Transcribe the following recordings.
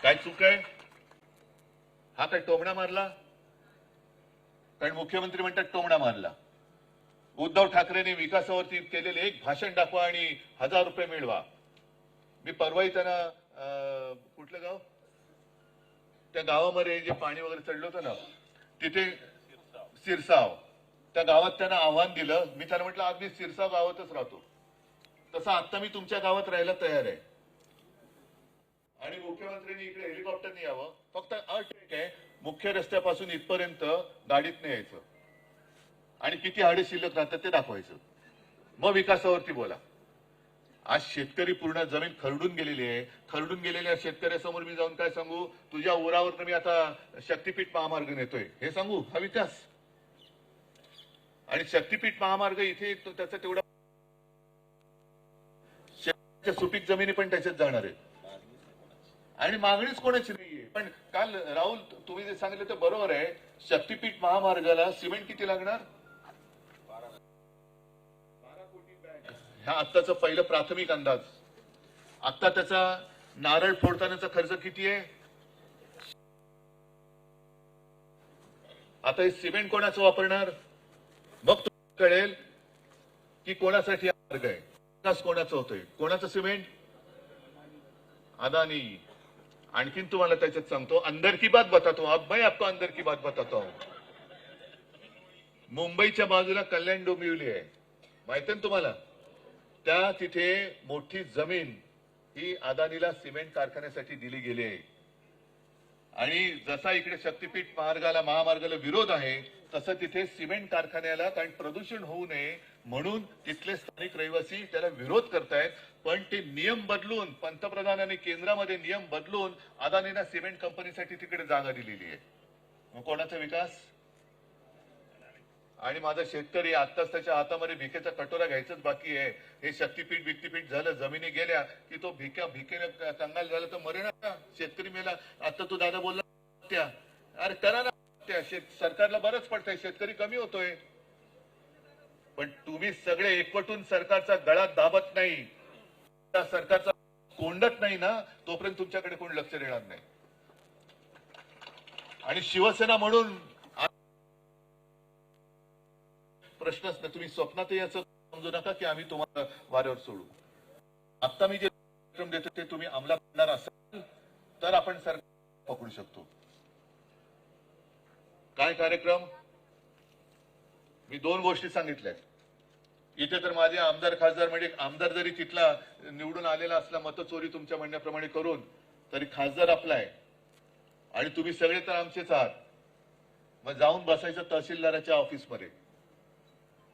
काय चूक आहे? हा काय टोमणा मारला? कारण मुख्यमंत्री म्हणतात टोमणा मारला. उद्धव ठाकरेंनी विकासावरती केलेले एक भाषण दाखवा आणि 1000 रुपये मिळवा. मी परवाही त्यांना कुठलं गाव, त्या गावामध्ये जे पाणी वगैरे चढलं होतं ना तिथे, सिरसाव, त्या गावात त्यांना आव्हान दिलं. मी त्यांना म्हटलं आज मी सिरसाव गावातच राहतो, तसं आता मी तुमच्या गावात राहायला तयार आहे. आणि मुख्यमंत्र्यांनी इकडे हेलिकॉप्टरने यावं. फक्त अट आहे, मुख्य रस्त्यापासून इथपर्यंत गाडीतनं यायचं आणि किती हाडे शिल्लक राहतात ते दाखवायचं. मग विकासावरती बोला. आज शेतकरी पूर्ण जमीन खरडून गेलेली आहे. खरडून गेलेल्या शेतकऱ्यासमोर मी जाऊन काय सांगू? तुझ्या उरावर मी आता शक्तीपीठ महामार्ग नेतोय हे सांगू? हा विकास? आणि शक्तीपीठ महामार्ग इथे त्याचा तेवढा सुपीक जमिनी पण त्याच्यात जाणार आहे आणि मागणीच कोणाची नाहीये. पण काल राहुल तुम्ही जे सांगितलं ते बरोबर आहे. शक्तीपीठ महामार्गाला सिमेंट किती लागणार? 12 कोटी बॅग. हा आत्ताचा पहिलं प्राथमिक अंदाज. आता त्याचा नारळ फोडतानाचा खर्च किती आहे? आता हे सिमेंट कोणाचं वापरणार? मग तुम्हाला कळेल की कोणासाठी मार्ग आहे, विकास कोणाचं होतोय. कोणाचं सिमेंट? अदानी. आणखीन तुम्हाला त्याच्यात सांगतो, अंदर की बात बताता हूं. अब मैं आपको अंदर की बात बताता हूं. मुंबईच्या बाजूला कल्याण डोंबिवली आहे, माहिती ना तुम्हाला? त्या तिथे मोठी जमीन ही अदानीला सिमेंट कारखान्यासाठी दिली गेली आहे. आणि जसा इकडे शक्तीपीठ महामार्गाला विरोध आहे, तसं तिथे सिमेंट कारखान्याला, कारण प्रदूषण होऊ नये म्हणून तिथले स्थानिक रहिवासी त्याला विरोध करतायत. पण ते नियम बदलून, पंतप्रधानांनी केंद्रामध्ये नियम बदलून अदानीला सिमेंट कंपनीसाठी तिकडे जागा दिलेली आहे. मग कोणाचा विकास? आणि माझा शेतकरी आत्ताच त्याच्या हातामध्ये भिकेचा कटोरा घ्यायचंच बाकी आहे. हे शक्तीपीठ झालं, जमिनी गेल्या की तो भिकेने कंगाल झाला तर मरे ना. शेतकरी मेला. आता तू दादा बोलला त्या, अरे करा ना त्या. सरकारला बरंच पडतंय, शेतकरी कमी होतोय. पण तुम्ही सगळे एकवटून सरकारचा गळा दाबत नाही, सरकारचा कोंडत नाही ना, तोपर्यंत तुमच्याकडे कोण लक्ष देणार नाही. आणि शिवसेना म्हणून प्रश्नच नाही. तुम्ही स्वप्नातही असं समजू नका की आम्ही तुम्हाला वाऱ्यावर सोडू. आता मी जे कार्यक्रम देतो ते तुम्ही अंमलात आणणार असाल तर आपण सरकार पकडू शकतो. काय कार्यक्रम? मी 2 गोष्टी सांगितल्या. इथे तर माझे आमदार खासदार, म्हणजे आमदार जरी तिथला निवडून आलेला असला मतचोरी तुमच्या म्हणण्याप्रमाणे करून, तरी खासदार आपला आहे आणि तुम्ही सगळे तर आमचेच आहात. मग जाऊन बसायचं तहसीलदाराच्या ऑफिसमध्ये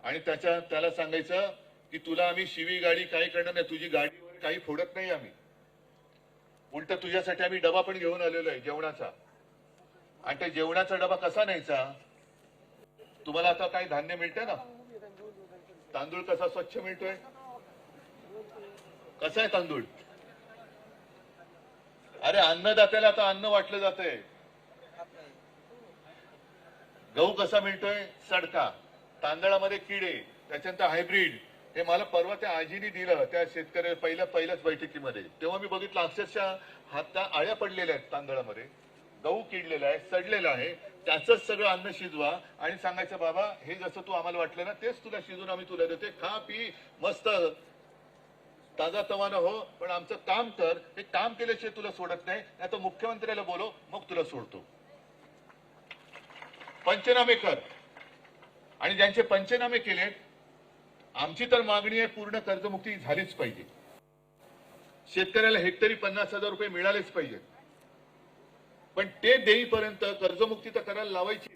आणि त्याला सांगायचं की तुला आम्ही शिवी गाडी काही करणार नाही, तुझी गाडी काही फोडत नाही आम्ही. उलट तुझ्यासाठी आम्ही डबा पण घेऊन आलेलो आहे जेवणाचा. आणि त्या जेवणाचा डबा कसा न्यायचा? तुम्हाला आता काही धान्य मिळते ना, तांदूळ कसा स्वच्छ मिळतोय? कसा आहे तांदूळ? अरे अन्नदात्याला आता अन्न वाटलं जातंय. गहू कसा मिळतोय? सडका. तांदळामध्ये किडे, त्याच्यानंतर हायब्रिड. हे मला परवा त्या आजीने दिलं त्या शेतकरी पहिल्याच बैठकीमध्ये. तेव्हा मी बघितलं अक्षरशः हाता आळ्या पडलेल्या आहेत तांदळामध्ये. गहू किडलेला आहे, सडलेला आहे. त्याचंच सगळं अन्न शिजवा आणि सांगायचं बाबा हे जसं तू आम्हाला वाटलं ना तेच तुला शिजून आम्ही तुला देते, खा पी मस्त ताजा तवाना हो, पण आमचं काम कर. हे काम केल्याशिवाय तुला सोडत नाही. आता मुख्यमंत्र्याला बोलव, मग तुला सोडतो. पंचनामे कर. आणि ज्यांचे पंचनामे केलेत, आमची तर मागणी आहे पूर्ण कर्जमुक्ती झालीच पाहिजे. शेतकऱ्याला हेक्टरी 50,000 रुपये मिळालेच पाहिजे. पण ते देईपर्यंत कर्जमुक्ती तर करायला लावायची.